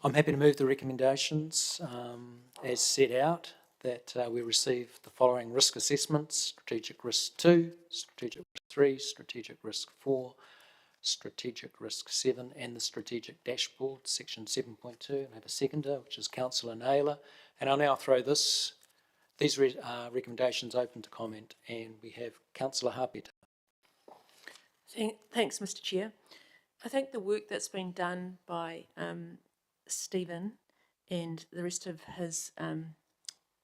I'm happy to move the recommendations as set out, that we receive the following risk assessments: strategic risk 2, strategic risk 3, strategic risk 4, strategic risk 7, and the strategic dashboard, section 7.2. And I have a seconder, which is Councillor Naylor. And I'll now throw these recommendations open to comment. And we have Councillor Hapeta. Thanks, Mr. Chair. I think the work that's been done by Stephen and the rest of his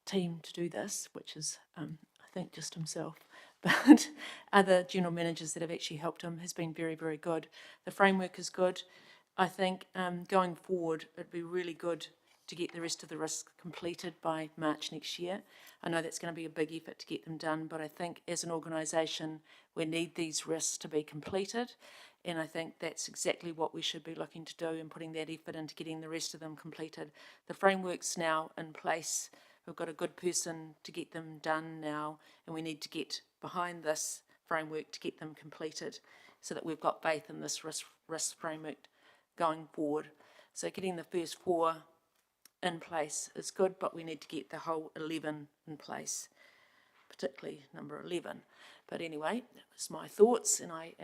team to do this, which is, I think, just himself, but other general managers that have actually helped him, has been very, very good. The framework is good. I think going forward, it'd be really good to get the rest of the risks completed by March next year. I know that's going to be a big effort to get them done, but I think as an organisation, we need these risks to be completed. And I think that's exactly what we should be looking to do and putting that effort into getting the rest of them completed. The framework's now in place. We've got a good person to get them done now, and we need to get behind this framework to get them completed so that we've got faith in this risk framework going forward. So getting the first 4 in place is good, but we need to get the whole 11 in place, particularly number 11. But anyway, that's my thoughts, and I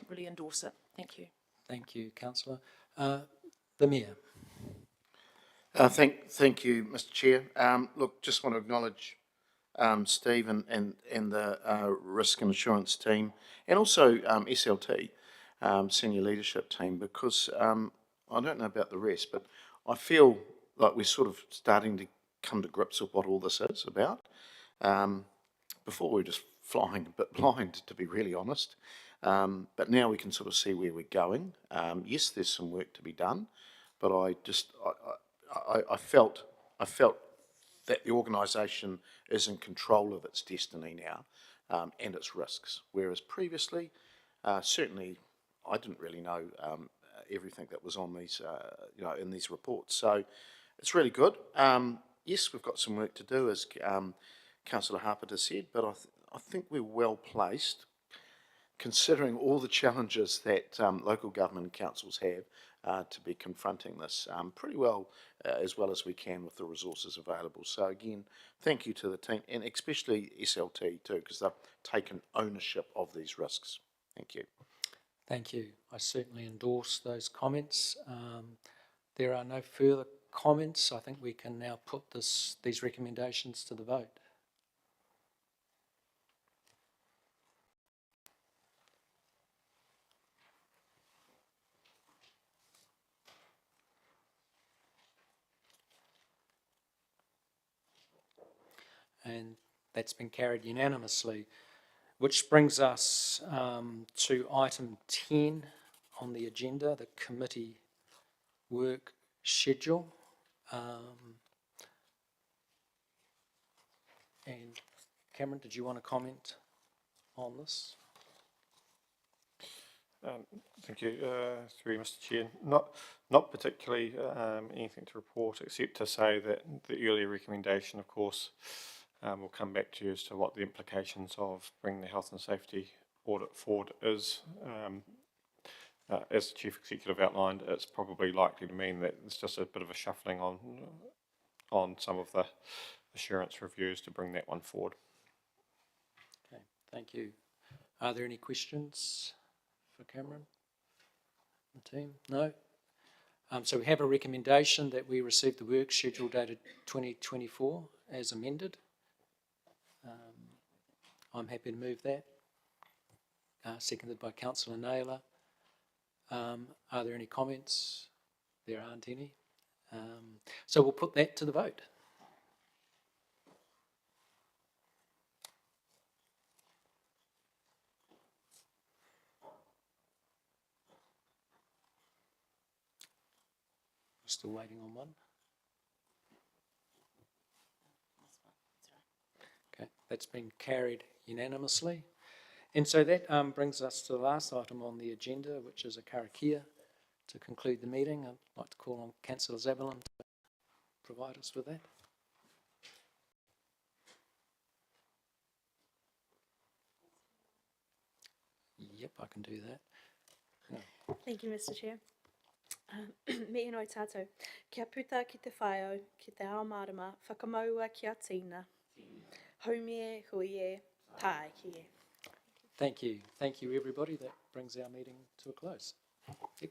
really endorse it. Thank you. Thank you, Councillor. The Mayor. Thank you, Mr. Chair. Look, just want to acknowledge Steve and the risk and assurance team, and also SLT, senior leadership team, because I don't know about the rest, but I feel like we're sort of starting to come to grips with what all this is about. Before we were just flying a bit blind, to be really honest. But now we can sort of see where we're going. Yes, there's some work to be done, but I felt that the organisation is in control of its destiny now and its risks, whereas previously, certainly, I didn't really know everything that was on these, in these reports. So it's really good. Yes, we've got some work to do, as Councillor Hapeta said, but I think we're well placed, considering all the challenges that local government councils have to be confronting this pretty well as we can with the resources available. So again, thank you to the team, and especially SLT too, because they've taken ownership of these risks. Thank you. Thank you. I certainly endorse those comments. There are no further comments. I think we can now put these recommendations to the vote. And that's been carried unanimously, which brings us to item 10 on the agenda, the committee work schedule. And Cameron, did you want to comment on this? Thank you, through Mr. Chair. Not particularly anything to report, except to say that the earlier recommendation, of course, will come back to you as to what the implications of bringing the health and safety audit forward is. As the Chief Executive outlined, it's probably likely to mean that it's just a bit of a shuffling on some of the assurance reviews to bring that one forward. Okay, thank you. Are there any questions for Cameron, the team? No? So we have a recommendation that we receive the work schedule dated 2024 as amended. I'm happy to move that. Seconded by Councillor Naylor. Are there any comments? There aren't any. So we'll put that to the vote. Still waiting on one. Okay, that's been carried unanimously. And so that brings us to the last item on the agenda, which is a karakia to conclude the meeting. I'd like to call on Councillor Zaberlin to provide us with that. Yep, I can do that. Thank you, Mr. Chair. Me enoi tātou. Kia puta ki te whaiau, ki te ao marama, whakamaua ki a tīna. Haumie, huie, tae ki e. Thank you. Thank you, everybody. That brings our meeting to a close. Excellent.